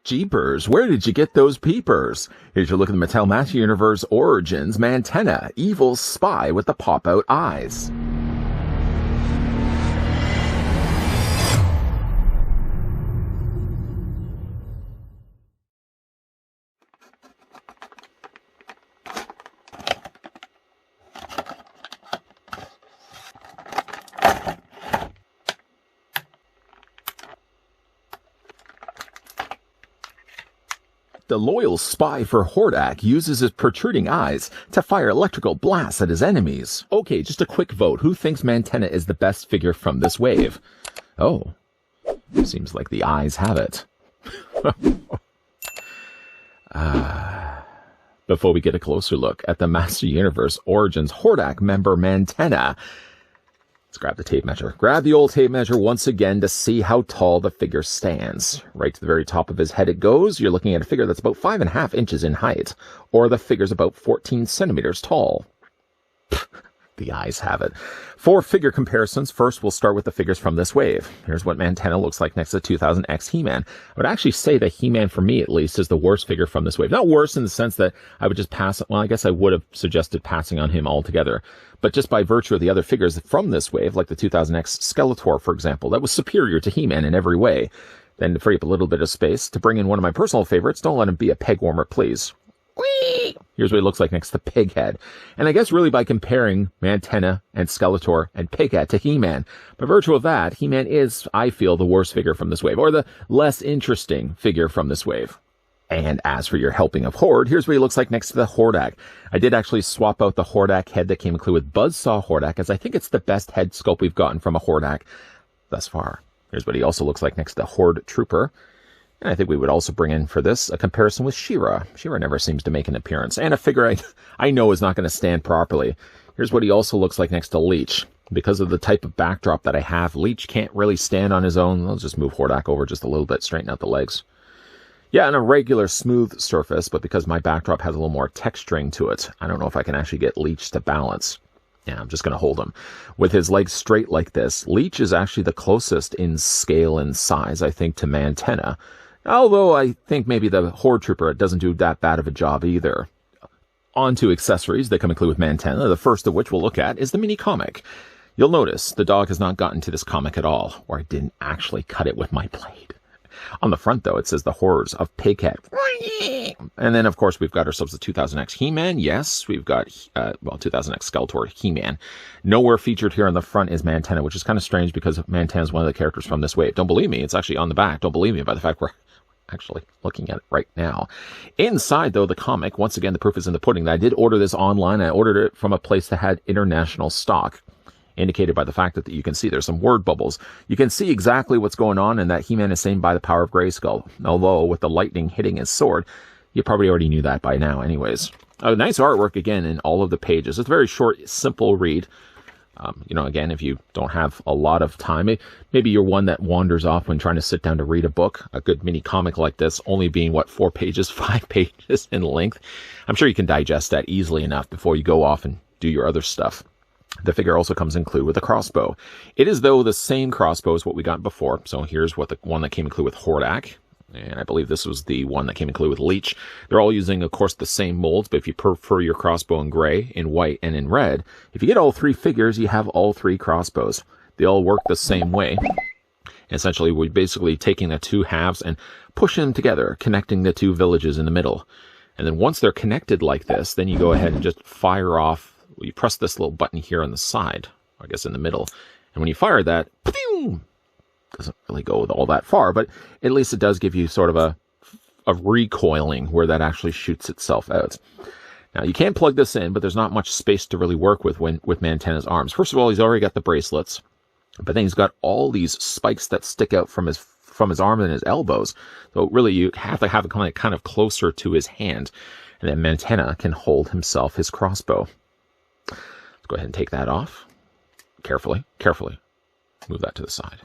Jeepers, where did you get those peepers? Here's your look at the Mattel Master Universe Origins Mantenna, evil spy with the pop-out eyes. The loyal spy for Hordak uses his protruding eyes to fire electrical blasts at his enemies. Okay, just a quick vote. Who thinks Mantenna is the best figure from this wave? Oh, seems like the eyes have it. Before we get a closer look at the Master Universe Origins Hordak member Mantenna, let's grab the tape measure. Grab the old tape measure once again to see how tall the figure stands. Right to the very top of his head it goes. You're looking at a figure that's about 5.5 inches in height, or the figure's about 14 centimeters tall. The eyes have it. For figure comparisons, first we'll start with the figures from this wave. Here's what Mantenna looks like next to 2000X He-Man. I would actually say that He-Man, for me at least, is the worst figure from this wave. Not worse in the sense that I would just pass, well, I guess I would have suggested passing on him altogether. But just by virtue of the other figures from this wave, like the 2000X Skeletor, for example, that was superior to He-Man in every way. Then to free up a little bit of space, to bring in one of my personal favorites, don't let him be a peg warmer, please. Whee! Here's what he looks like next to Pighead. And I guess really by comparing Mantenna and Skeletor and Pighead to He-Man, by virtue of that, He-Man is, I feel, the worst figure from this wave, or the less interesting figure from this wave. And as for your helping of Horde, here's what he looks like next to the Hordak. I did actually swap out the Hordak head that came included with Buzzsaw Hordak, as I think it's the best head sculpt we've gotten from a Hordak thus far. Here's what he also looks like next to Horde Trooper. And I think we would also bring in for this a comparison with She-Ra. She-Ra never seems to make an appearance. And a figure I know is not going to stand properly. Here's what he also looks like next to Leech. Because of the type of backdrop that I have, Leech can't really stand on his own. I'll just move Hordak over just a little bit, straighten out the legs. Yeah, on a regular smooth surface, but because my backdrop has a little more texturing to it, I don't know if I can actually get Leech to balance. Yeah, I'm just going to hold him. With his legs straight like this, Leech is actually the closest in scale and size, I think, to Mantenna. Although I think maybe the Horde Trooper doesn't do that bad of a job either. On to accessories that come included with Mantenna, the first of which we'll look at is the mini comic. You'll notice the dog has not gotten to this comic at all, or I didn't actually cut it with my blade. On the front, though, it says the horrors of Pighead. And then, of course, we've got ourselves the 2000X He-Man. Yes, we've got, 2000X Skeletor He-Man. Nowhere featured here on the front is Mantenna, which is kind of strange because Mantenna is one of the characters from this wave. Don't believe me. It's actually on the back. Don't believe me by the fact we're actually looking at it right now. Inside, though, the comic, once again, the proof is in the pudding. I did order this online. I ordered it from a place that had international stock, indicated by the fact that you can see there's some word bubbles. You can see exactly what's going on and that He-Man is saved by the power of Grayskull. Although, with the lightning hitting his sword, you probably already knew that by now anyways. Nice artwork, again, in all of the pages. It's a very short, simple read. Again, if you don't have a lot of time, maybe you're one that wanders off when trying to sit down to read a book. A good mini comic like this, only being, 4 pages, 5 pages in length. I'm sure you can digest that easily enough before you go off and do your other stuff. The figure also comes included with a crossbow. It is, though, the same crossbow as what we got before. So here's what the one that came included with Hordak. And I believe this was the one that came included with Leech. They're all using, of course, the same molds, but if you prefer your crossbow in gray, in white, and in red, if you get all 3 figures, you have all 3 crossbows. They all work the same way. Essentially, we're basically taking the 2 halves and pushing them together, connecting the 2 villages in the middle. And then once they're connected like this, then you go ahead and just fire off. You press this little button here on the side, I guess in the middle. And when you fire that, doesn't really go all that far, but at least it does give you sort of a recoiling where that actually shoots itself out. Now, you can plug this in, but there's not much space to really work with with Mantenna's arms. First of all, he's already got the bracelets, but then he's got all these spikes that stick out from his arm and his elbows. So really, you have to have it kind of closer to his hand, and then Mantenna can hold himself his crossbow. Let's go ahead and take that off. Carefully. Move that to the side.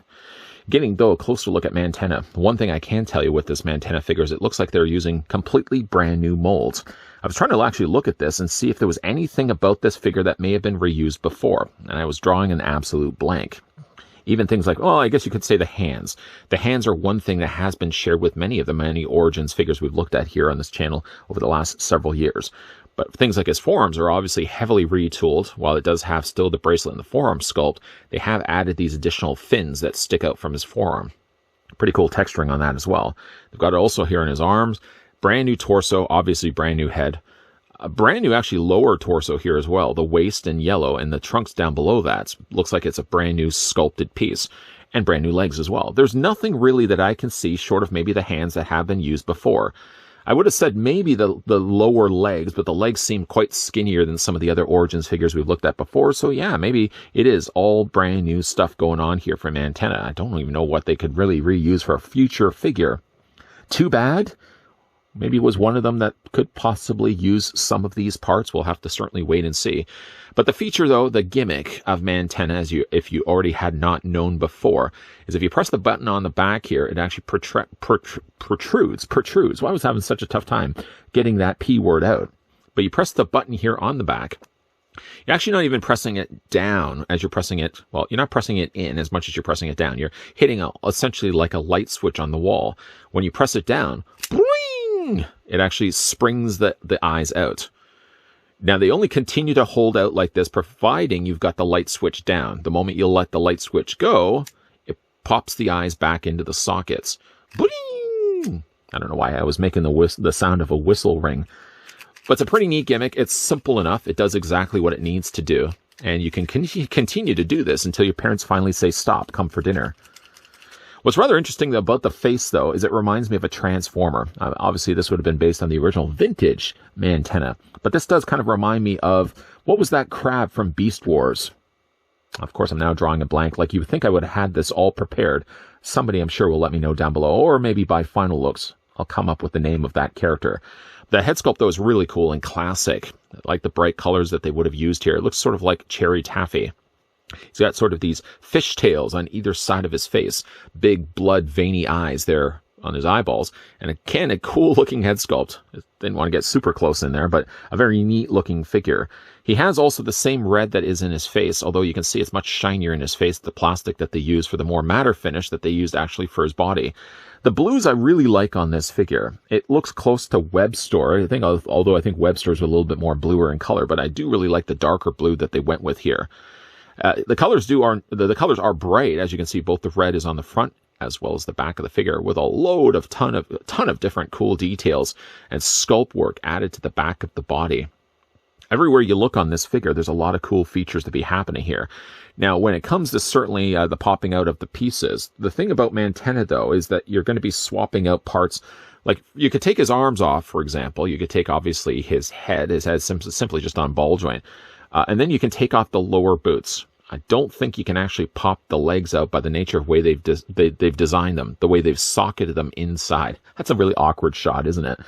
Getting, though, a closer look at Mantenna, one thing I can tell you with this Mantenna figure is it looks like they're using completely brand new molds. I was trying to actually look at this and see if there was anything about this figure that may have been reused before, and I was drawing an absolute blank. Even things like, I guess you could say the hands. The hands are one thing that has been shared with many of the many Origins figures we've looked at here on this channel over the last several years. But things like his forearms are obviously heavily retooled. While it does have still the bracelet and the forearm sculpt, they have added these additional fins that stick out from his forearm. Pretty cool texturing on that as well. They've got it also here in his arms. Brand new torso, obviously brand new head. A brand new, actually, lower torso here as well. The waist in yellow and the trunks down below that. Looks like it's a brand new sculpted piece. And brand new legs as well. There's nothing really that I can see short of maybe the hands that have been used before. I would have said maybe the lower legs, but the legs seem quite skinnier than some of the other Origins figures we've looked at before. So yeah, maybe it is all brand new stuff going on here for Mantenna. I don't even know what they could really reuse for a future figure. Too bad. Maybe it was one of them that could possibly use some of these parts. We'll have to certainly wait and see. But the feature, though, the gimmick of Mantenna, if you already had not known before, is if you press the button on the back here, it actually protrudes. Why was I having such a tough time getting that P word out? But you press the button here on the back. You're actually not even pressing it down as you're pressing it. Well, you're not pressing it in as much as you're pressing it down. You're hitting essentially like a light switch on the wall. When you press it down, it actually springs the eyes out. Now, they only continue to hold out like this, providing you've got the light switch down. The moment you let the light switch go, it pops the eyes back into the sockets. Boing! I don't know why I was making the sound of a whistle ring. But it's a pretty neat gimmick. It's simple enough. It does exactly what it needs to do. And you can continue to do this until your parents finally say, stop, come for dinner. What's rather interesting about the face, though, is it reminds me of a Transformer. Obviously, this would have been based on the original vintage Mantenna. But this does kind of remind me of, what was that crab from Beast Wars? Of course, I'm now drawing a blank. Like, you would think I would have had this all prepared. Somebody, I'm sure, will let me know down below. Or maybe by final looks, I'll come up with the name of that character. The head sculpt, though, is really cool and classic. I like the bright colors that they would have used here. It looks sort of like cherry taffy. He's got sort of these fishtails on either side of his face. Big, blood, veiny eyes there on his eyeballs. And again, a cool-looking head sculpt. Didn't want to get super close in there, but a very neat-looking figure. He has also the same red that is in his face, although you can see it's much shinier in his face, the plastic that they use for the more matter finish that they used actually for his body. The blues I really like on this figure. It looks close to Webstore, although I think Webstore's a little bit more bluer in color, but I do really like the darker blue that they went with here. The colors are bright, as you can see. Both the red is on the front as well as the back of the figure, with a ton of different cool details and sculpt work added to the back of the body. Everywhere you look on this figure, there's a lot of cool features to be happening here. Now, when it comes to certainly the popping out of the pieces, the thing about Mantenna, though, is that you're going to be swapping out parts. Like, you could take his arms off, for example. You could take, obviously, his head. His head simply just on ball joint. And then you can take off the lower boots. I don't think you can actually pop the legs out by the nature of the way they've designed them, the way they've socketed them inside. That's a really awkward shot, isn't it?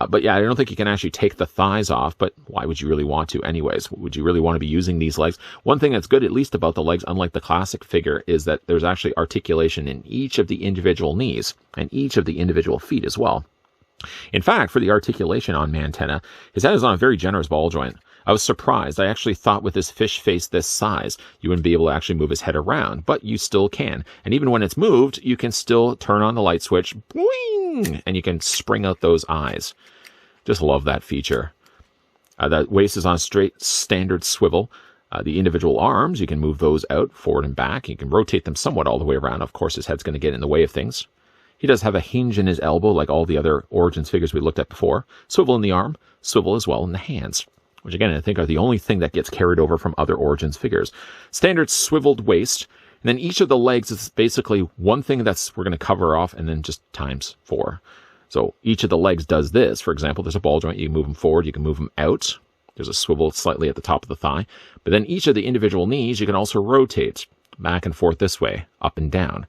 But yeah, I don't think you can actually take the thighs off, but why would you really want to anyways? Would you really want to be using these legs? One thing that's good, at least about the legs, unlike the classic figure, is that there's actually articulation in each of the individual knees and each of the individual feet as well. In fact, for the articulation on Mantenna, his head is on a very generous ball joint. I was surprised. I actually thought with his fish face this size, you wouldn't be able to actually move his head around, but you still can. And even when it's moved, you can still turn on the light switch, boing, and you can spring out those eyes. Just love that feature. The waist is on a straight standard swivel. The individual arms, you can move those out forward and back. You can rotate them somewhat all the way around. Of course, his head's going to get in the way of things. He does have a hinge in his elbow like all the other Origins figures we looked at before. Swivel in the arm, swivel as well in the hands, which again, I think are the only thing that gets carried over from other Origins figures. Standard swiveled waist. And then each of the legs is basically one thing we're going to cover off and then just times 4. So each of the legs does this. For example, there's a ball joint. You can move them forward. You can move them out. There's a swivel slightly at the top of the thigh. But then each of the individual knees, you can also rotate back and forth this way, up and down.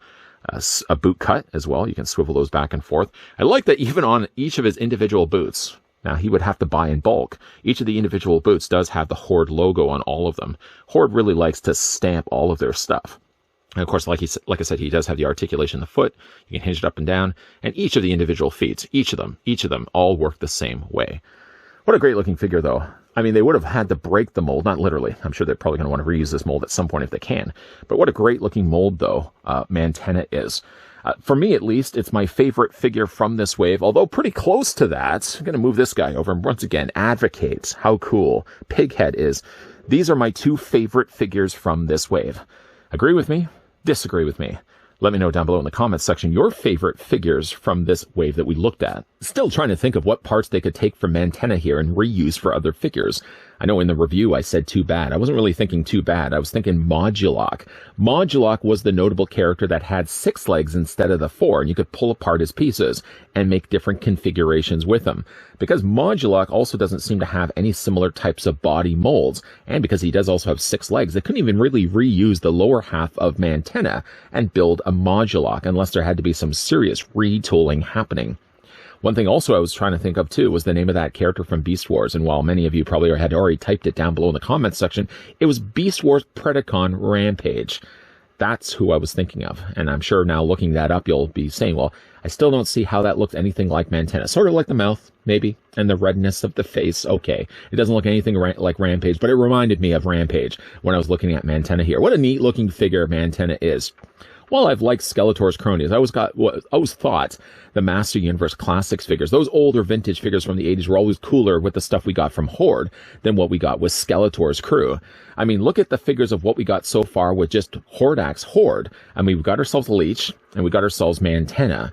A boot cut as well. You can swivel those back and forth. I like that even on each of his individual boots. Now, he would have to buy in bulk. Each of the individual boots does have the Horde logo on all of them. Horde really likes to stamp all of their stuff. And of course, like I said, he does have the articulation in the foot. You can hinge it up and down. And each of the individual feet, each of them all work the same way. What a great looking figure, though. I mean, they would have had to break the mold, not literally. I'm sure they're probably going to want to reuse this mold at some point if they can. But what a great looking mold, though, Mantenna is. For me, at least, it's my favorite figure from this wave, although pretty close to that. I'm going to move this guy over. And once again, advocates how cool Pighead is. These are my two favorite figures from this wave. Agree with me? Disagree with me? Let me know down below in the comments section your favorite figures from this wave that we looked at. Still trying to think of what parts they could take from Mantenna here and reuse for other figures. I know in the review I said too bad. I wasn't really thinking too bad. I was thinking Modulok. Modulok was the notable character that had 6 legs instead of the 4, and you could pull apart his pieces and make different configurations with them. Because Modulok also doesn't seem to have any similar types of body molds, and because he does also have 6 legs, they couldn't even really reuse the lower half of Mantenna and build a Modulok unless there had to be some serious retooling happening. One thing also I was trying to think of, too, was the name of that character from Beast Wars. And while many of you probably had already typed it down below in the comments section, it was Beast Wars Predacon Rampage. That's who I was thinking of. And I'm sure now looking that up, you'll be saying, well, I still don't see how that looked anything like Mantenna. Sort of like the mouth, maybe, and the redness of the face. Okay, it doesn't look anything like Rampage, but it reminded me of Rampage when I was looking at Mantenna here. What a neat looking figure Mantenna is. Well, I've liked Skeletor's cronies. I always thought the Master Universe Classics figures, those older vintage figures from the 80s, were always cooler with the stuff we got from Horde than what we got with Skeletor's crew. I mean, look at the figures of what we got so far with just Hordak's Horde. I mean, we got ourselves Leech, and we got ourselves Mantenna.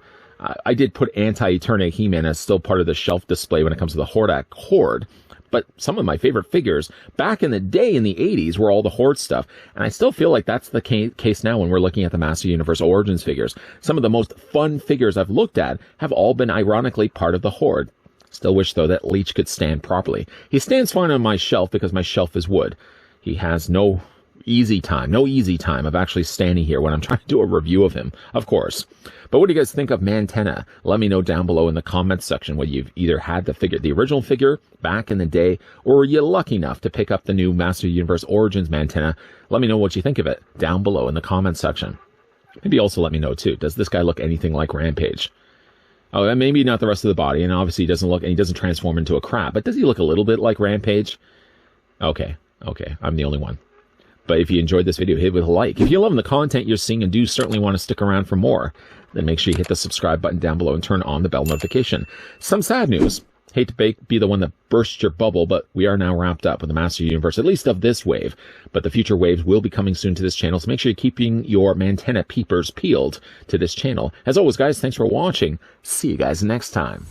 I did put Anti-Eterna He-Man as still part of the shelf display when it comes to the Hordak Horde. But some of my favorite figures back in the day in the 80s were all the Horde stuff. And I still feel like that's the case now when we're looking at the Master Universe Origins figures. Some of the most fun figures I've looked at have all been ironically part of the Horde. Still wish, though, that Leech could stand properly. He stands fine on my shelf because my shelf is wood. He has no easy time of actually standing here when I'm trying to do a review of him, of course. But what do you guys think of Mantenna? Let me know down below in the comments section whether you've either had the original figure back in the day, or were you lucky enough to pick up the new Master Universe Origins Mantenna. Let me know what you think of it down below in the comments section. Maybe also let me know too, does this guy look anything like Rampage? Oh, maybe not the rest of the body, and obviously he doesn't transform into a crab, but does he look a little bit like Rampage? Okay, I'm the only one. But if you enjoyed this video, hit it with a like. If you're loving the content you're seeing and do certainly want to stick around for more, then make sure you hit the subscribe button down below and turn on the bell notification. Some sad news. Hate to be the one that bursts your bubble, but we are now wrapped up with the Master Universe, at least of this wave. But the future waves will be coming soon to this channel, so make sure you're keeping your Mantenna peepers peeled to this channel. As always, guys, thanks for watching. See you guys next time.